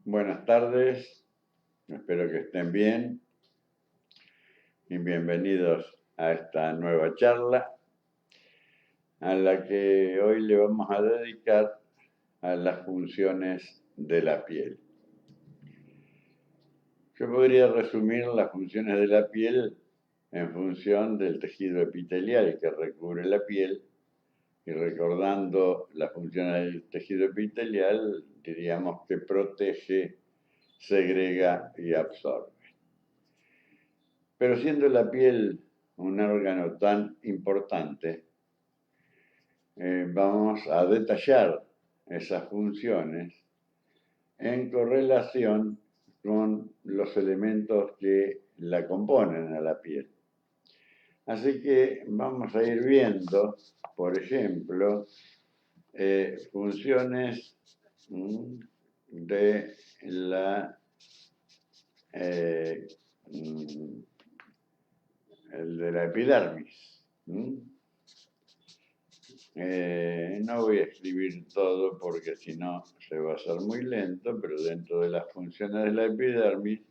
Buenas tardes, espero que estén bien y bienvenidos a esta nueva charla a la que hoy le vamos a dedicar a las funciones de la piel. Yo podría resumir las funciones de la piel en función del tejido epitelial que recubre la piel y recordando las funciones del tejido epitelial diríamos que protege, segrega y absorbe. Pero siendo la piel un órgano tan importante, vamos a detallar esas funciones en correlación con los elementos que la componen a la piel. Así que vamos a ir viendo, por ejemplo, funciones de la epidermis. No voy a escribir todo porque si no se va a hacer muy lento, pero dentro de las funciones de la epidermis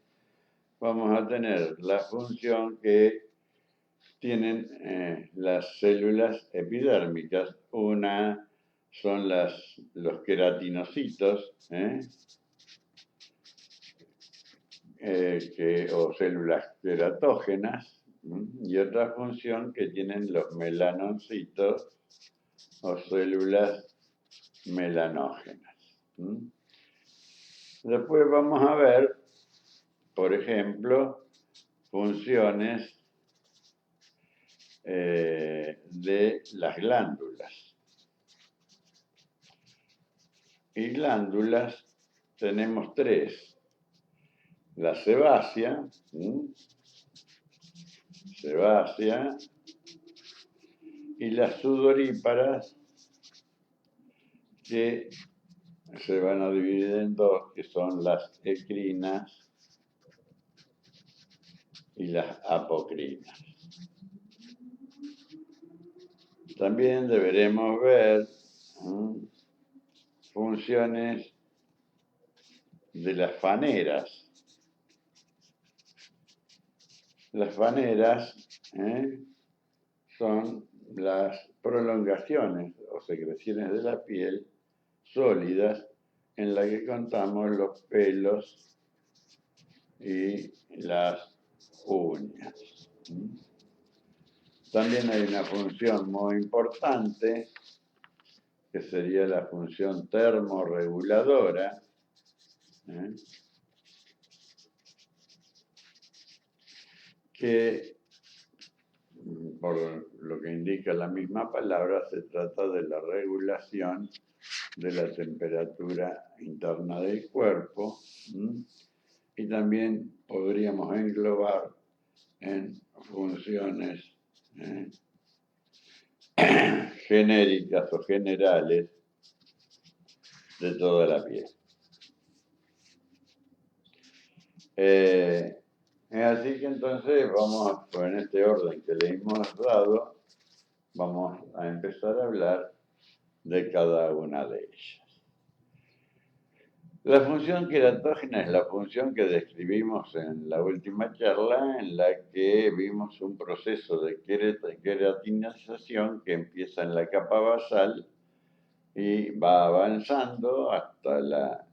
vamos a tener la función que tienen las células epidérmicas. Una son los queratinocitos, o células queratógenas, y otra función que tienen los melanocitos o células melanógenas. Después vamos a ver, por ejemplo, funciones de las glándulas. Y glándulas tenemos tres. La sebácea, y las sudoríparas, que se van a dividir en dos, que son las ecrinas y las apocrinas. También deberemos ver funciones de las faneras. Las faneras son las prolongaciones o secreciones de la piel sólidas en la que contamos los pelos y las uñas. También hay una función muy importante que sería la función termorreguladora, que por lo que indica la misma palabra se trata de la regulación de la temperatura interna del cuerpo, y también podríamos englobar en funciones genéricas o generales de toda la piel. Así que entonces vamos, en este orden que le hemos dado, vamos a empezar a hablar de cada una de ellas. La función queratógena es la función que describimos en la última charla, en la que vimos un proceso de queratinización que empieza en la capa basal y va avanzando hasta la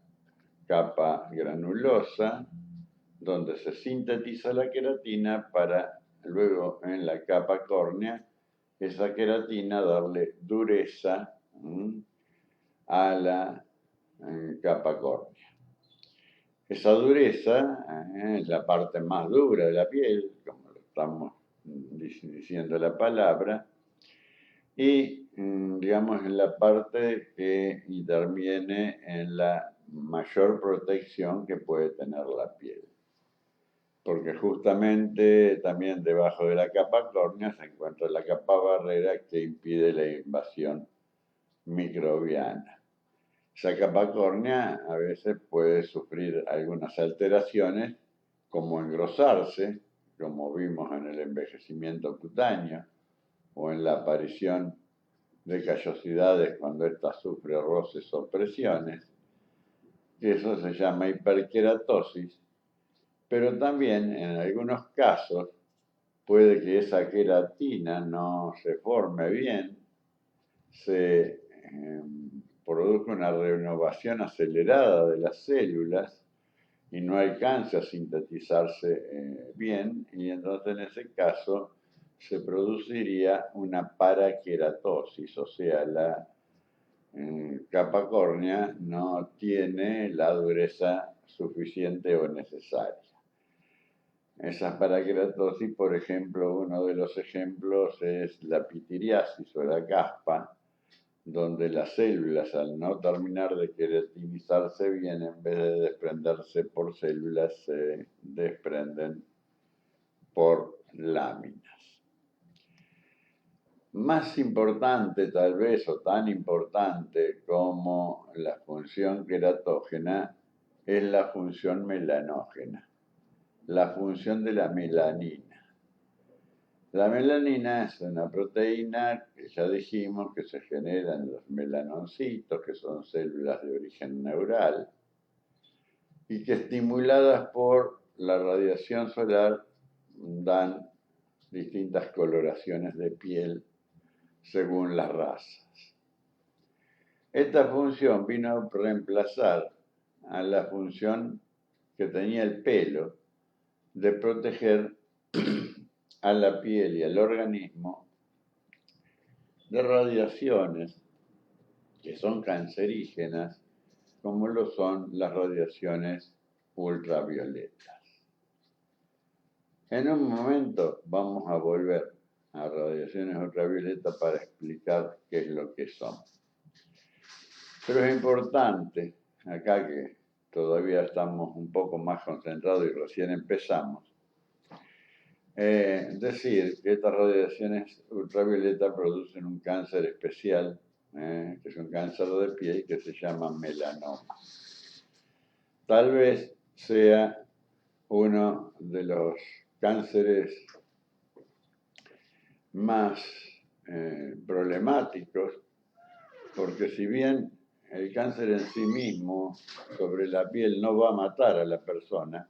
capa granulosa, donde se sintetiza la queratina para luego en la capa córnea esa queratina darle dureza a la capa córnea. Esa dureza es la parte más dura de la piel, como lo estamos diciendo la palabra, y digamos en la parte que interviene en la mayor protección que puede tener la piel. Porque justamente también debajo de la capa córnea se encuentra la capa barrera que impide la invasión microbiana. Esa capa córnea a veces puede sufrir algunas alteraciones, como engrosarse, como vimos en el envejecimiento cutáneo, o en la aparición de callosidades cuando ésta sufre roces o presiones. que eso se llama hiperkeratosis, pero también en algunos casos puede que esa queratina no se forme bien, se produzca una renovación acelerada de las células y no alcance a sintetizarse bien, y entonces en ese caso se produciría una paraqueratosis, o sea, la capa córnea no tiene la dureza suficiente o necesaria. Esas paraqueratosis, por ejemplo, uno de los ejemplos es la pitiriasis o la caspa, donde las células, al no terminar de queratinizarse bien, en vez de desprenderse por células, se desprenden por láminas. Más importante tal vez, o tan importante como la función queratógena, es la función melanógena, la función de la melanina. La melanina es una proteína que ya dijimos que se genera en los melanoncitos, que son células de origen neural, y que estimuladas por la radiación solar dan distintas coloraciones de piel según las razas. Esta función vino a reemplazar a la función que tenía el pelo de proteger a la piel y al organismo de radiaciones que son cancerígenas, como lo son las radiaciones ultravioletas. En un momento vamos a volver a radiaciones ultravioletas para explicar qué es lo que son. Pero es importante, acá que todavía estamos un poco más concentrados y recién empezamos, decir que estas radiaciones ultravioletas producen un cáncer especial, que es un cáncer de piel que se llama melanoma. Tal vez sea uno de los cánceres más problemáticos, porque si bien el cáncer en sí mismo sobre la piel no va a matar a la persona,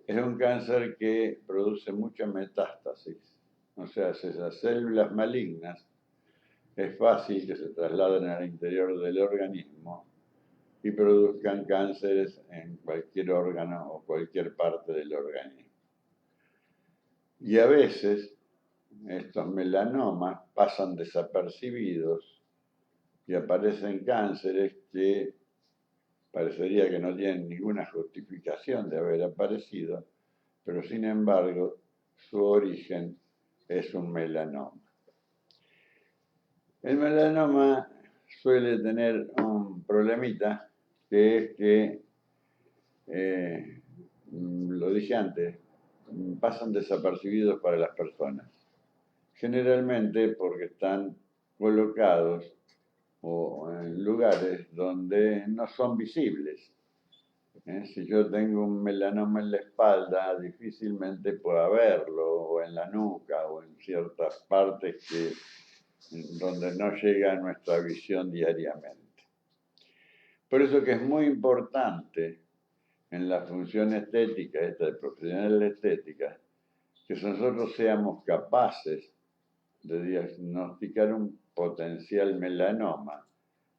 es un cáncer que produce mucha metástasis. O sea, esas células malignas es fácil que se trasladen al interior del organismo y produzcan cánceres en cualquier órgano o cualquier parte del organismo. Y a veces estos melanomas pasan desapercibidos y aparecen cánceres que parecería que no tienen ninguna justificación de haber aparecido, pero sin embargo su origen es un melanoma. El melanoma suele tener un problemita, que es que, lo dije antes, pasan desapercibidos para las personas. Generalmente porque están colocados o en lugares donde no son visibles. Si yo tengo un melanoma en la espalda, difícilmente pueda verlo, o en la nuca, o en ciertas partes donde no llega a nuestra visión diariamente. Por eso que es muy importante en la función estética, esta de profesional de estética, que nosotros seamos capaces de diagnosticar un potencial melanoma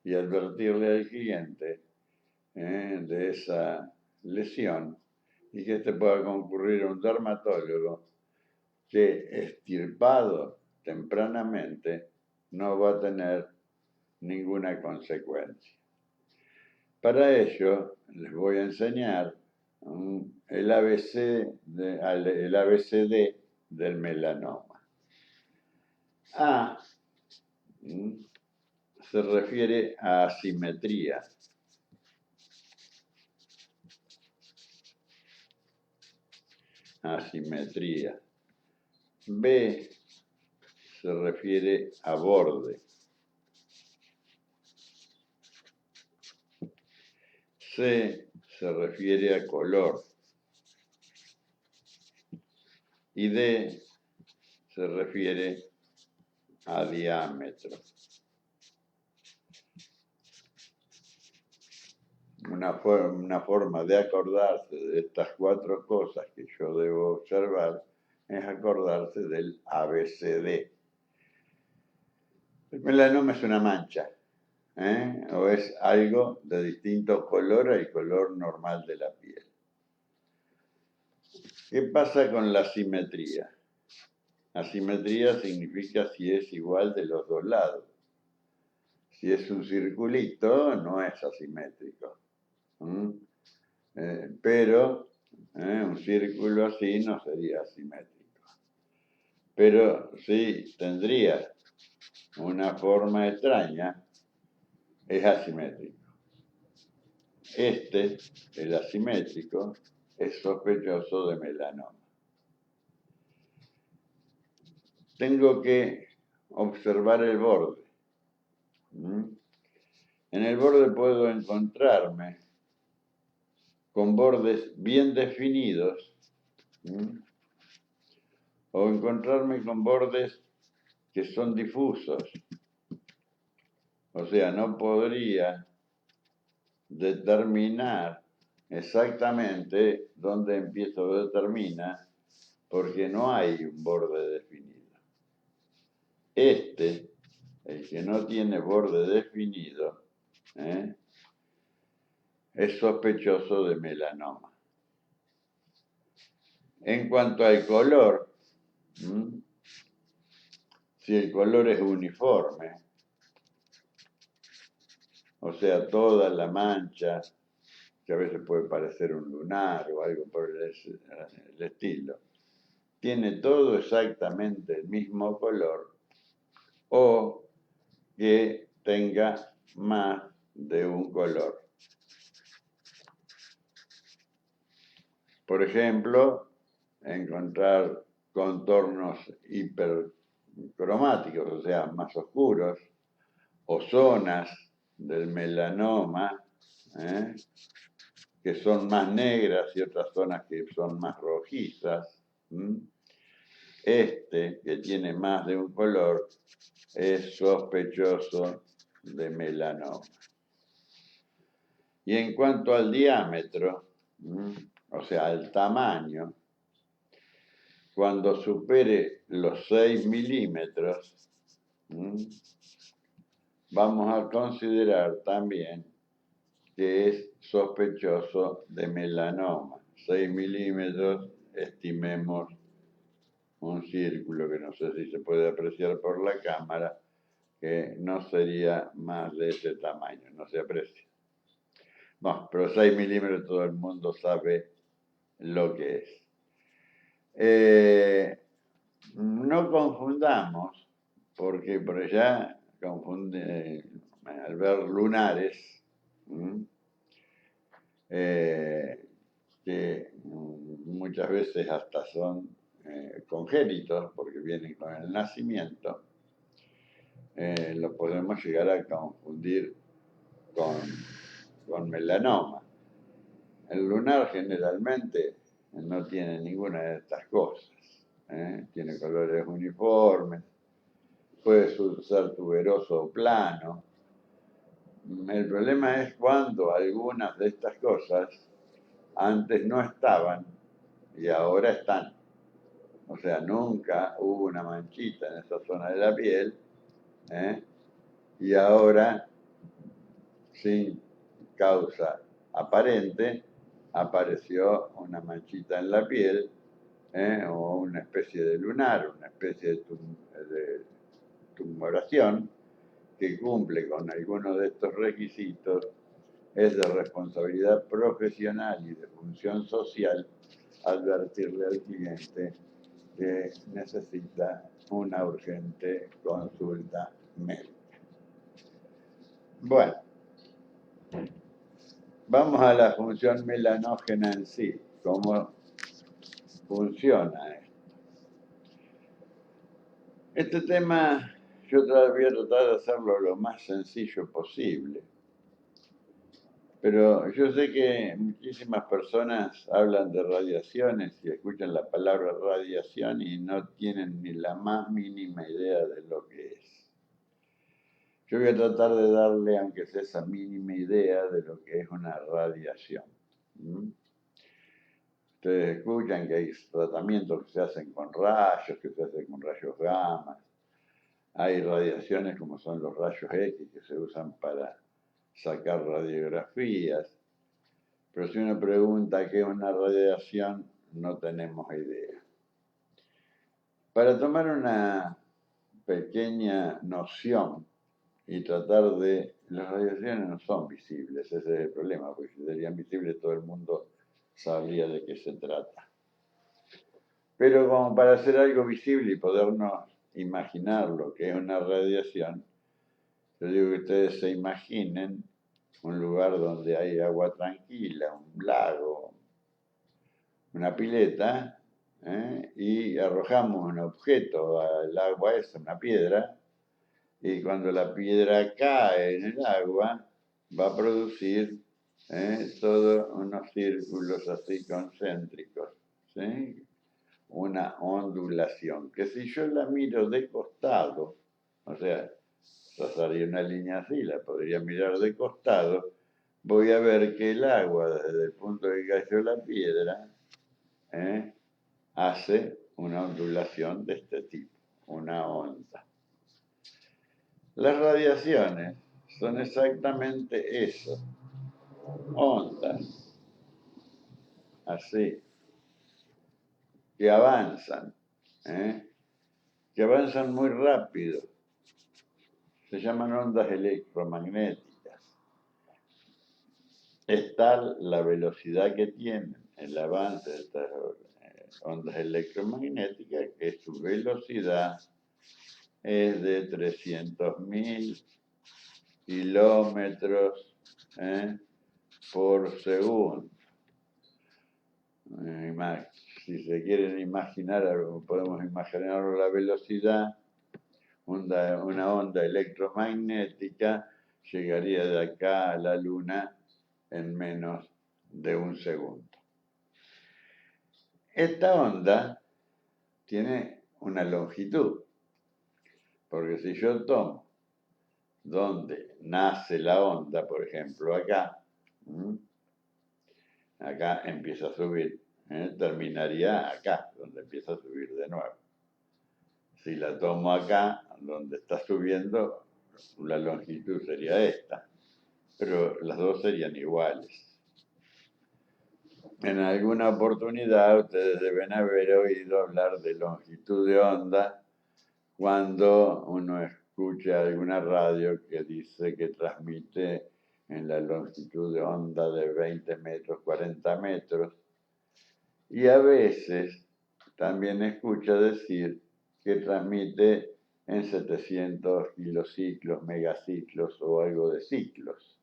y advertirle al cliente de esa lesión, y que este pueda concurrir a un dermatólogo que, extirpado tempranamente, no va a tener ninguna consecuencia. Para ello les voy a enseñar el ABCD del melanoma. A se refiere a asimetría. Asimetría. B se refiere a borde. C se refiere a color. Y D se refiere a diámetro. una forma de acordarse de estas cuatro cosas que yo debo observar es acordarse del ABCD. El melanoma es una mancha, o es algo de distinto color al color normal de la piel. ¿Qué pasa con la simetría? Asimetría significa si es igual de los dos lados. Si es un circulito, no es asimétrico. Pero un círculo así no sería asimétrico. Pero si tendría una forma extraña, es asimétrico. El asimétrico, es sospechoso de melanoma. Tengo que observar el borde. En el borde puedo encontrarme con bordes bien definidos o encontrarme con bordes que son difusos. O sea, no podría determinar exactamente dónde empiezo o determina porque no hay un borde definido. El que no tiene borde definido, es sospechoso de melanoma. En cuanto al color, si el color es uniforme, o sea, toda la mancha, que a veces puede parecer un lunar o algo por el estilo, tiene todo exactamente el mismo color, o que tenga más de un color. Por ejemplo, encontrar contornos hipercromáticos, o sea, más oscuros, o zonas del melanoma, que son más negras y otras zonas que son más rojizas. Que tiene más de un color, es sospechoso de melanoma. Y en cuanto al diámetro, o sea, al tamaño, cuando supere los 6 milímetros, vamos a considerar también que es sospechoso de melanoma. 6 milímetros, estimemos un círculo que no sé si se puede apreciar por la cámara, que no sería más de ese tamaño, no se aprecia. Bueno, pero 6 milímetros todo el mundo sabe lo que es. No confundamos, porque por allá confunde, al ver lunares, que muchas veces hasta son congénitos, porque vienen con el nacimiento, los podemos llegar a confundir con melanoma. El lunar generalmente no tiene ninguna de estas cosas. Tiene colores uniformes, puede ser tuberoso o plano. El problema es cuando algunas de estas cosas antes no estaban y ahora están. O sea, nunca hubo una manchita en esa zona de la piel, y ahora, sin causa aparente, apareció una manchita en la piel, o una especie de lunar, una especie de tumoración que cumple con algunos de estos requisitos. Es de responsabilidad profesional y de función social advertirle al cliente que necesita una urgente consulta médica. Bueno, vamos a la función melanógena en sí, cómo funciona esto. Este tema yo voy a tratar de hacerlo lo más sencillo posible, pero yo sé que muchísimas personas hablan de radiaciones y escuchan la palabra radiación y no tienen ni la más mínima idea de lo que es. Yo voy a tratar de darle, aunque sea esa mínima idea de lo que es una radiación. ¿Mm? Ustedes escuchan que hay tratamientos que se hacen con rayos, que se hacen con rayos gamma. Hay radiaciones como son los rayos X que se usan para sacar radiografías. Pero si uno pregunta qué es una radiación, no tenemos idea. Para tomar una pequeña noción y tratar de... Las radiaciones no son visibles, ese es el problema, porque si serían visibles todo el mundo sabría de qué se trata. Pero como para hacer algo visible y podernos imaginar lo que es una radiación, yo digo que ustedes se imaginen un lugar donde hay agua tranquila, un lago, una pileta, y arrojamos un objeto al agua esa, una piedra, y cuando la piedra cae en el agua, va a producir todos unos círculos así concéntricos, ¿sí? Una ondulación, que si yo la miro de costado, o sea, trazaría una línea así, la podría mirar de costado, voy a ver que el agua, desde el punto que cayó la piedra, hace una ondulación de este tipo, una onda. Las radiaciones son exactamente eso, ondas, así, que avanzan, que avanzan muy rápido. Se llaman ondas electromagnéticas. Es tal la velocidad que tienen el avance de estas ondas electromagnéticas que su velocidad es de 300.000 kilómetros por segundo. Si se quieren imaginar, podemos imaginar la velocidad, una onda electromagnética llegaría de acá a la Luna en menos de un segundo. Esta onda tiene una longitud, porque si yo tomo donde nace la onda, por ejemplo acá, acá empieza a subir, terminaría acá, donde empieza a subir de nuevo. Si la tomo acá, donde está subiendo, la longitud sería esta, pero las dos serían iguales. En alguna oportunidad ustedes deben haber oído hablar de longitud de onda cuando uno escucha alguna radio que dice que transmite en la longitud de onda de 20 metros, 40 metros, y a veces también escucha decir que transmite en 700 kilociclos, megaciclos o algo de ciclos.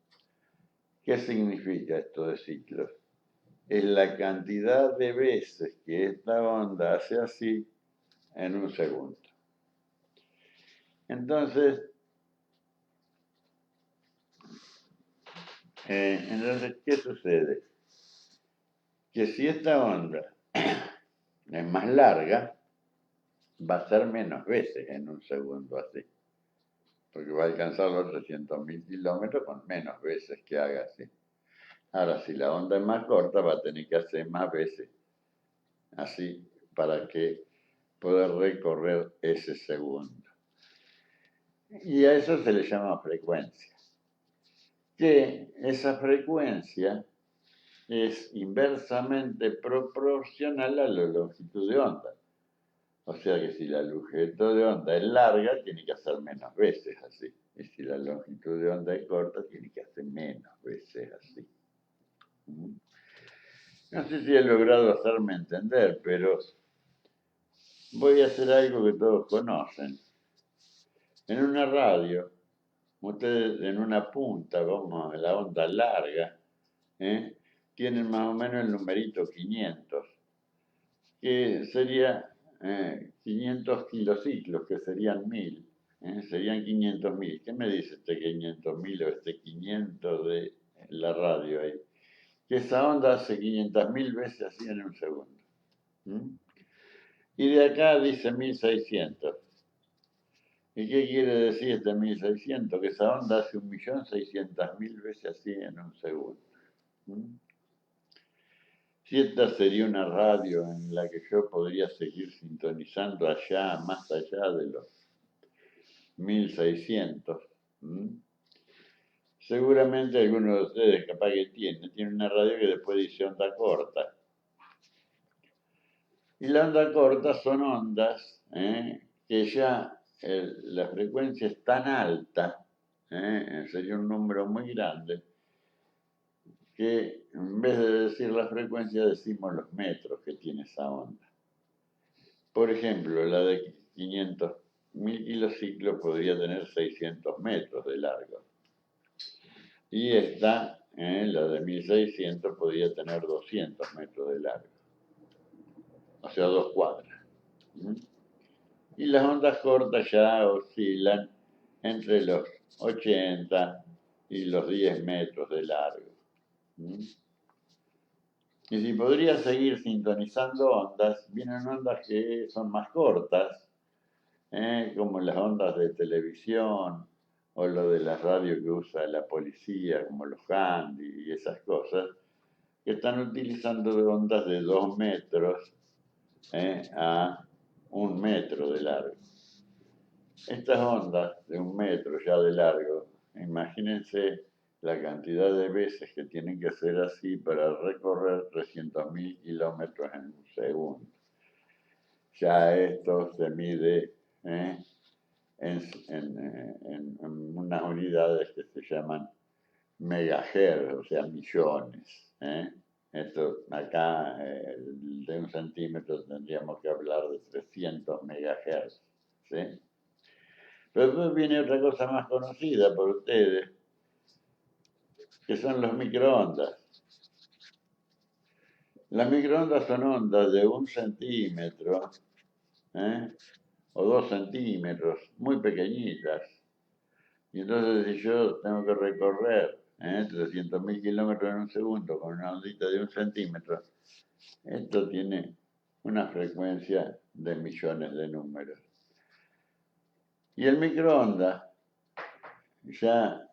¿Qué significa esto de ciclos? Es la cantidad de veces que esta onda hace así en un segundo. Entonces, ¿qué sucede? Que si esta onda es más larga, va a ser menos veces en un segundo así. Porque va a alcanzar los 300.000 kilómetros con menos veces que haga así. Ahora, si la onda es más corta, va a tener que hacer más veces así para que pueda recorrer ese segundo. Y a eso se le llama frecuencia. Que esa frecuencia es inversamente proporcional a la longitud de onda. O sea que si la longitud de onda es larga, tiene que hacer menos veces así. Y si la longitud de onda es corta, tiene que hacer menos veces así. No sé si he logrado hacerme entender, pero voy a hacer algo que todos conocen. En una radio, ustedes en una punta, como la onda larga, tienen más o menos el numerito 500, que sería 500 kilociclos, que serían 1000, serían 500.000. ¿Qué me dice este 500.000 o este 500 de la radio ahí? Que esa onda hace 500.000 veces así en un segundo. Y de acá dice 1600. ¿Y qué quiere decir este 1600? Que esa onda hace 1.600.000 veces así en un segundo. ¿Mm? Si esta sería una radio en la que yo podría seguir sintonizando allá, más allá de los 1600, ¿m? Seguramente alguno de ustedes capaz que tiene una radio que después dice onda corta. Y la onda corta son ondas que ya la frecuencia es tan alta, sería un número muy grande, que en vez de decir la frecuencia decimos los metros que tiene esa onda. Por ejemplo, la de 500.000 kilociclos podría tener 600 metros de largo. Y esta, la de 1600, podría tener 200 metros de largo. O sea, 2 cuadras. ¿Mm? Y las ondas cortas ya oscilan entre los 80 y los 10 metros de largo. ¿Mm? Y si podría seguir sintonizando ondas, vienen ondas que son más cortas, como las ondas de televisión o lo de la radio que usa la policía, como los handy y esas cosas, que están utilizando ondas de 2 metros a 1 metro de largo. Estas ondas de 1 metro ya de largo, imagínense la cantidad de veces que tienen que ser así para recorrer 300.000 kilómetros en un segundo. Ya esto se mide en unas unidades que se llaman megahertz, o sea, millones. Esto acá, de 1 centímetro, tendríamos que hablar de 300 megahertz. ¿Sí? Pero después viene otra cosa más conocida por ustedes, que son los microondas. Las microondas son ondas de 1 centímetro o 2 centímetros, muy pequeñitas. Y entonces si yo tengo que recorrer 300.000 kilómetros en un segundo con una ondita de 1 centímetro, esto tiene una frecuencia de millones de números. Y el microondas, ya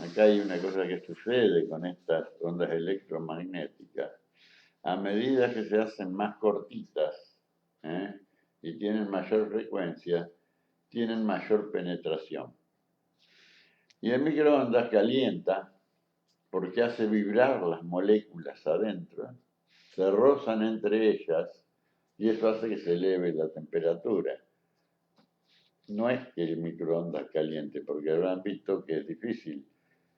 acá hay una cosa que sucede con estas ondas electromagnéticas. A medida que se hacen más cortitas y tienen mayor frecuencia, tienen mayor penetración. Y el microondas calienta porque hace vibrar las moléculas adentro, se rozan entre ellas y eso hace que se eleve la temperatura. No es que el microondas caliente, porque habrán visto que es difícil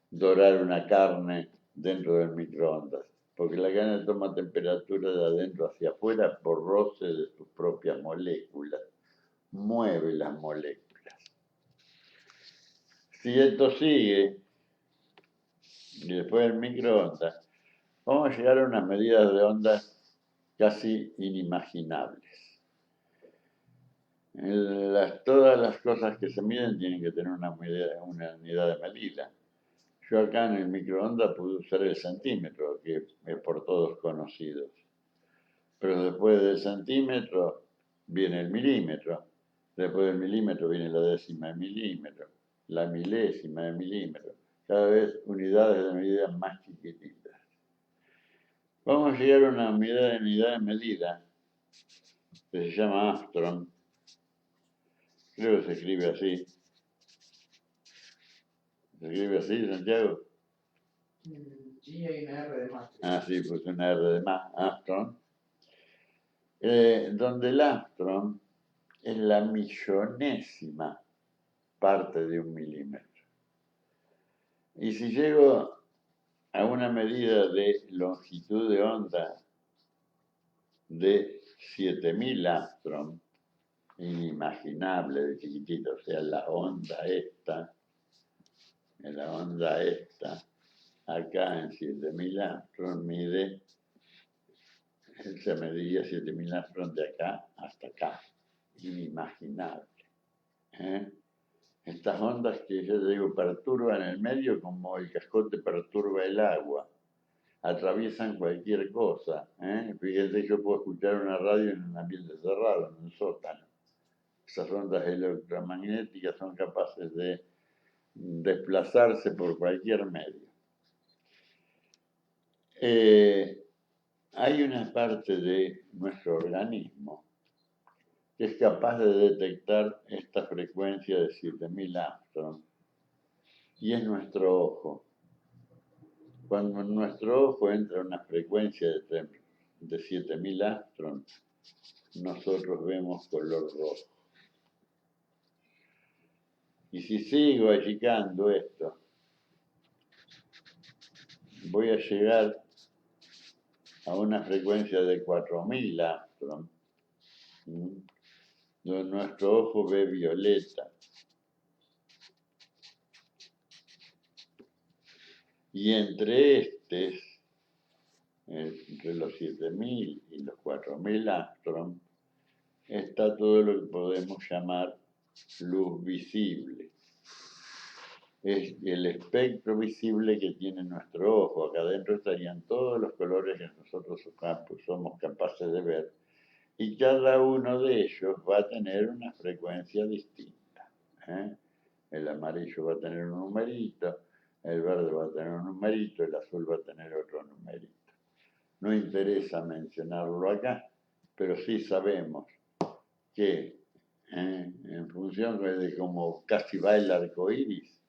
dorar una carne dentro del microondas, porque la carne toma temperatura de adentro hacia afuera por roce de sus propias moléculas, mueve las moléculas. Si esto sigue, y después del microondas, vamos a llegar a unas medidas de ondas casi inimaginables. Todas las cosas que se miden tienen que tener una unidad de medida. Yo acá en el microondas pude usar el centímetro, que es por todos conocidos. Pero después del centímetro viene el milímetro. Después del milímetro viene la décima de milímetro, la milésima de milímetro. Cada vez unidades de medida más chiquititas. Vamos a llegar a una unidad de medida que se llama Armstrong. Creo que se escribe así. ¿Se escribe así, Santiago? Sí, hay una R de más. Ah, sí, pues una R de más, Armstrong. Donde el Armstrong es la millonésima parte de un milímetro. Y si llego a una medida de longitud de onda de 7.000 Armstrong, inimaginable de chiquitito, o sea, la onda esta, acá en 7.000 Armstrong mide, se medía 7.000 Armstrong de acá hasta acá, inimaginable. Estas ondas que yo digo perturban el medio como el cascote perturba el agua, atraviesan cualquier cosa. Fíjense, yo puedo escuchar una radio en un ambiente cerrado, en un sótano. esas ondas electromagnéticas son capaces de desplazarse por cualquier medio. Hay una parte de nuestro organismo que es capaz de detectar esta frecuencia de 7000 Armstrong, y es nuestro ojo. Cuando en nuestro ojo entra una frecuencia de 7000 Armstrong, nosotros vemos color rojo. Y si sigo achicando esto, voy a llegar a una frecuencia de 4000 Armstrong, donde nuestro ojo ve violeta. Y entre los 7000 y los 4000 Armstrong, está todo lo que podemos llamar luz visible. Es el espectro visible que tiene nuestro ojo. Acá adentro estarían todos los colores que nosotros somos capaces de ver, y cada uno de ellos va a tener una frecuencia distinta. El amarillo va a tener un numerito, el verde va a tener un numerito, el azul va a tener otro numerito. No interesa mencionarlo acá, pero sí sabemos que en función de cómo casi va el arco iris,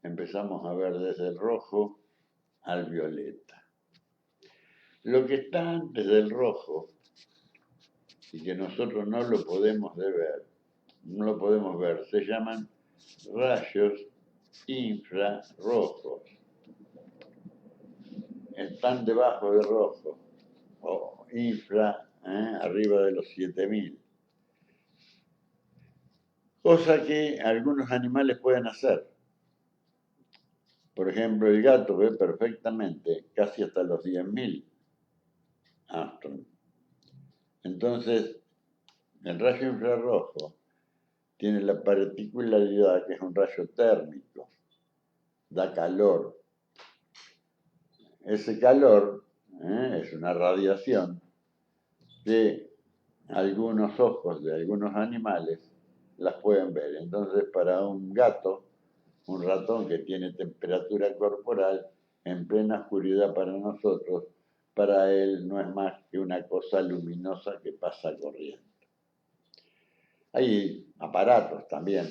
empezamos a ver desde el rojo al violeta. Lo que está antes del rojo y que nosotros no lo podemos ver, se llaman rayos infrarrojos. Están debajo de rojo, o arriba de los 7000. Cosa que algunos animales pueden hacer. Por ejemplo, el gato ve perfectamente casi hasta los 10.000 Armstrong. Entonces, el rayo infrarrojo tiene la particularidad que es un rayo térmico, da calor. Ese calor es una radiación que algunos ojos de algunos animales las pueden ver. Entonces, para un gato, un ratón que tiene temperatura corporal, en plena oscuridad para nosotros, para él no es más que una cosa luminosa que pasa corriendo. Hay aparatos también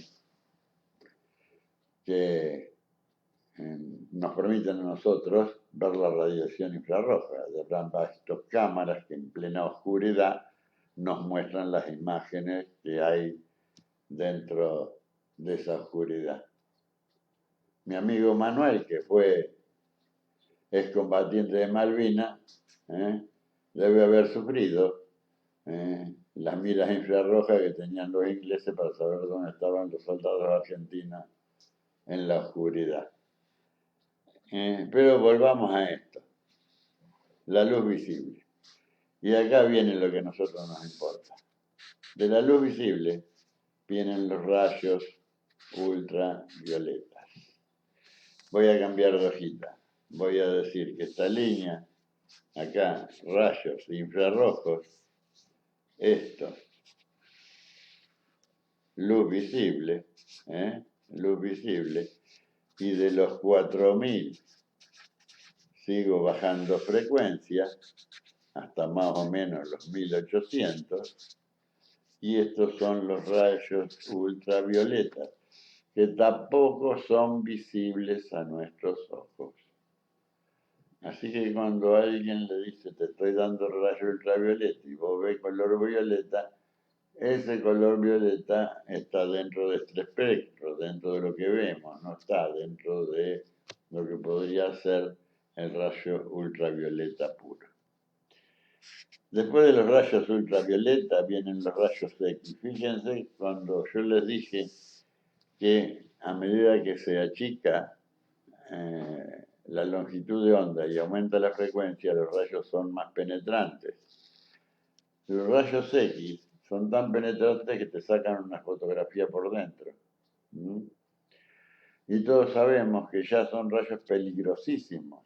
que nos permiten a nosotros ver la radiación infrarroja. Habrán visto cámaras que en plena oscuridad nos muestran las imágenes que hay dentro de esa oscuridad. Mi amigo Manuel, que fue excombatiente de Malvinas, debe haber sufrido las miras infrarrojas que tenían los ingleses para saber dónde estaban los soldados argentinos en la oscuridad. Pero volvamos a esto, la luz visible. Y acá viene lo que a nosotros nos importa. De la luz visible vienen los rayos ultravioletas. Voy a cambiar de hojita. Voy a decir que esta línea, acá, rayos infrarrojos, esto, luz visible, y de los 4000 sigo bajando frecuencia hasta más o menos los 1800, y estos son los rayos ultravioletas, que tampoco son visibles a nuestros ojos. Así que cuando alguien le dice, te estoy dando rayo ultravioleta, y vos ves color violeta, ese color violeta está dentro de este espectro, dentro de lo que vemos, no está dentro de lo que podría ser el rayo ultravioleta puro. Después de los rayos ultravioleta vienen los rayos X. Fíjense, cuando yo les dije que a medida que se achica la longitud de onda y aumenta la frecuencia, los rayos son más penetrantes. Los rayos X son tan penetrantes que te sacan una fotografía por dentro. Y todos sabemos que ya son rayos peligrosísimos,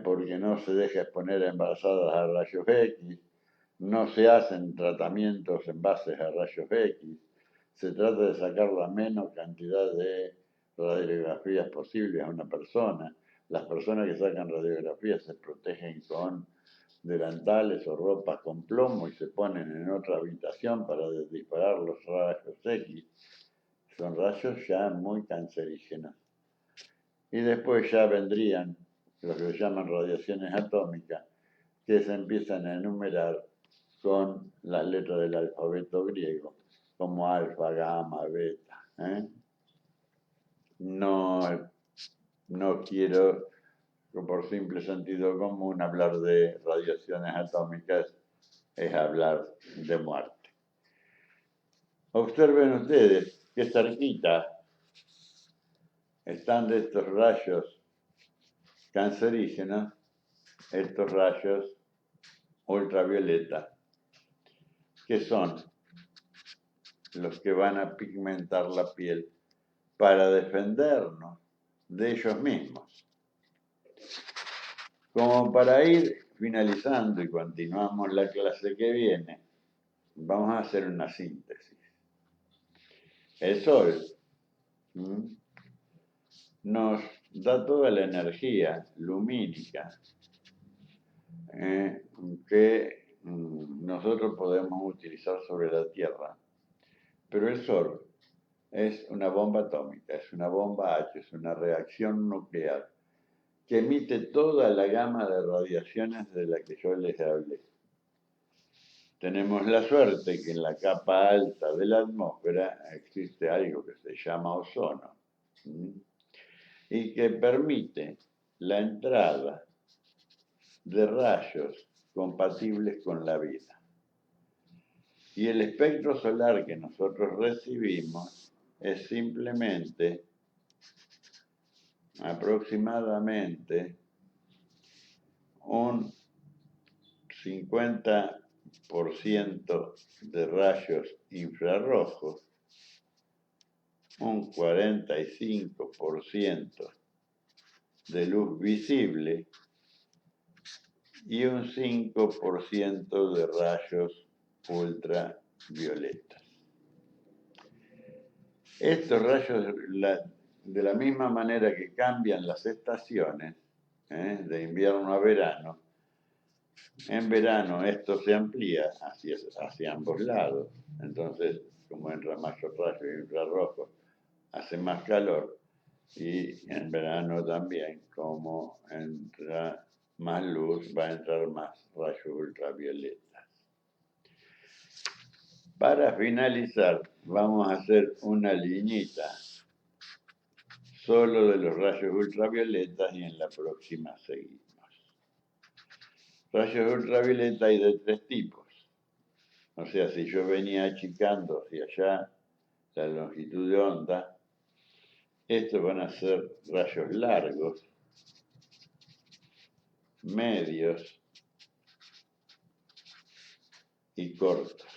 porque no se deja exponer a embarazadas a rayos X, no se hacen tratamientos en base a rayos X, se trata de sacar la menos cantidad de radiografías posibles a una persona. Las personas que sacan radiografías se protegen con delantales o ropas con plomo y se ponen en otra habitación para disparar los rayos X. Son rayos ya muy cancerígenos. Y después ya vendrían lo que se llaman radiaciones atómicas, que se empiezan a enumerar con las letras del alfabeto griego, como alfa, gamma, beta. No, no quiero, por simple sentido común, hablar de radiaciones atómicas, es hablar de muerte. Observen ustedes que cerquita están de estos rayos cancerígenos, estos rayos ultravioleta, que son los que van a pigmentar la piel para defendernos de ellos mismos. Como para ir finalizando y continuamos la clase que viene, vamos a hacer una síntesis. El sol nos da toda la energía lumínica que nosotros podemos utilizar sobre la Tierra. Pero el sol es una bomba atómica, es una bomba H, es una reacción nuclear que emite toda la gama de radiaciones de la que yo les hablé. Tenemos la suerte que en la capa alta de la atmósfera existe algo que se llama ozono y que permite la entrada de rayos compatibles con la vida. Y el espectro solar que nosotros recibimos es simplemente aproximadamente un 50% de rayos infrarrojos, un 45% de luz visible y un 5% de rayos ultravioletas. Estos rayos, de la misma manera que cambian las estaciones, de invierno a verano, en verano esto se amplía hacia ambos lados. Entonces, como entran más rayos infrarrojos, hace más calor. Y en verano también, como entra más luz, va a entrar más rayos ultravioletas. Para finalizar, vamos a hacer una liñita solo de los rayos ultravioletas y en la próxima seguimos. Rayos ultravioleta hay de 3 tipos. O sea, si yo venía achicando hacia allá la longitud de onda, estos van a ser rayos largos, medios y cortos.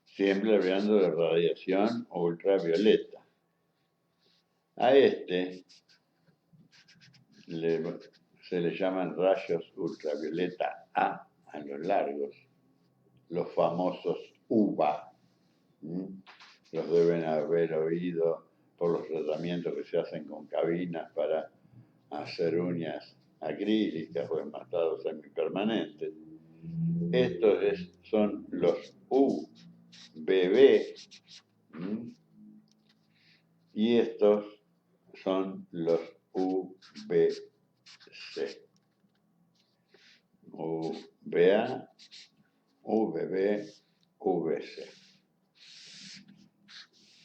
Siempre hablando de radiación ultravioleta. A este se le llaman rayos ultravioleta A los largos, los famosos UVA. Los deben haber oído por los tratamientos que se hacen con cabinas para hacer uñas acrílicas o enmastados semipermanentes. Estos son los UVB y estos son los UVC. UVA, UVB, VC.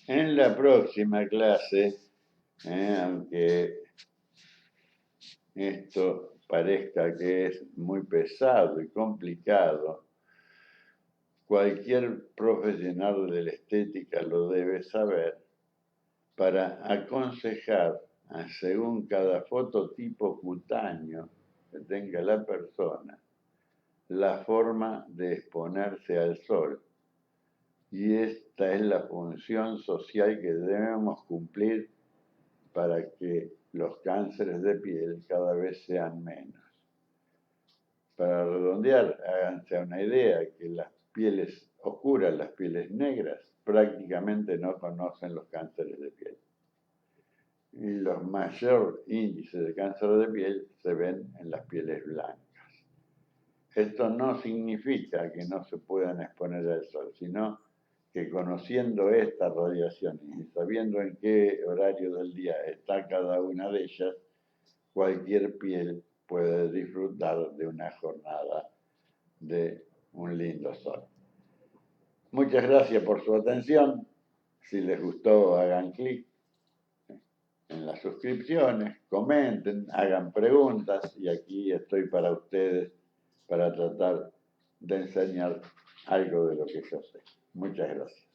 En la próxima clase, aunque esto parezca que es muy pesado y complicado, cualquier profesional de la estética lo debe saber para aconsejar según cada fototipo cutáneo que tenga la persona, la forma de exponerse al sol. Y esta es la función social que debemos cumplir para que los cánceres de piel cada vez sean menos. para redondear, háganse una idea que las pieles oscuras, las pieles negras, prácticamente no conocen los cánceres de piel. Y los mayor índices de cáncer de piel se ven en las pieles blancas. Esto no significa que no se puedan exponer al sol, sino que conociendo esta radiación y sabiendo en qué horario del día está cada una de ellas, cualquier piel puede disfrutar de una jornada de un lindo sol. Muchas gracias por su atención. Si les gustó, hagan clic en las suscripciones, comenten, hagan preguntas y aquí estoy para ustedes para tratar de enseñar algo de lo que yo sé. Muchas gracias.